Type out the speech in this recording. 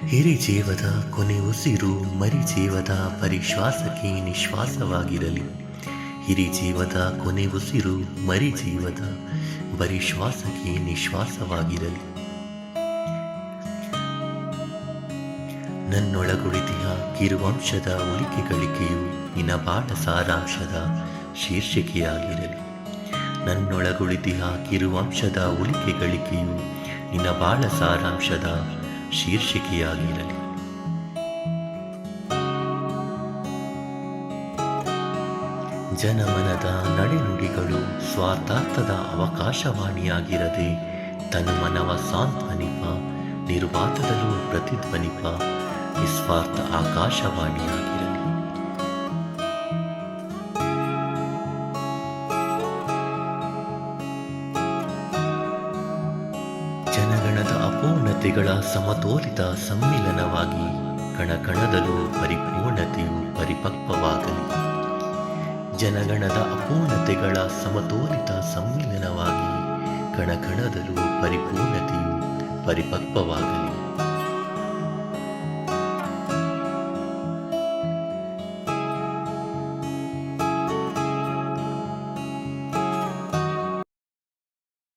ಹಿರಿಜೀವದ ಕೊನೆ ಉಸಿರು ಮರಿಜೀವದ ಪರಿಶ್ವಾಸಕ್ಕೆ ನಿಶ್ವಾಸವಾಗಿರಲಿ. ಹಿರಿಜೀವದ ಕೊನೆ ಉಸಿರು ಮರಿಜೀವದ ಪರಿಶ್ವಾಸಕ್ಕೆ ನಿಶ್ವಾಸವಾಗಿರಲಿ. ನನ್ನೊಳಗುಳಿತಿಯ ಕಿರುವಂಶದ ಉಳಿಕೆಗಳಿಕೆಯು ನಿನ್ನ ಬಾಳ ಸಾರಾಂಶದ ಶೀರ್ಷಿಕೆಯಾಗಿರಲಿ. ನನ್ನೊಳಗುಳಿತಿಯ ಕಿರುವಂಶದ ಉಳಿಕೆಗಳಿಕೆಯು ನಿನ್ನ ಬಾಳ ಸಾರಾಂಶದ ಶೀರ್ಷಿಕೆಯಾಗಿರಲಿ. ಜನಮನದ ನಡೆನುಡಿಗಳು ಸ್ವಾರ್ಥಾರ್ಥದ ಅವಕಾಶವಾಣಿಯಾಗಿರದೆ ತನುಮನವ ಸಾಂತ್ವನಿಪ ನಿರ್ವಾತದಲ್ಲೂ ಪ್ರತಿಧ್ವನಿಪ ನಿಸ್ವಾರ್ಥ ಆಕಾಶವಾಣಿಯಾಗಿರಲಿ. ಜನಗಣದ ಅಪೂರ್ಣತೆಗಳ ಸಮತೋಲಿತ ಸಮ್ಮಿಲನವಾಗಿ ಕಣಕಣದಲ್ಲೂ ಪರಿಪೂರ್ಣತೆಯು ಪರಿಪಕ್ವವಾಗಲಿ. ಜನಗಣದ ಅಪೂರ್ಣತೆಗಳ ಸಮತೋಲಿತ ಸಮ್ಮಿಲನವಾಗಿ ಕಣಕಣದಲ್ಲೂ ಪರಿಪೂರ್ಣತೆಯು ಪರಿಪಕ್ವವಾಗಲಿ.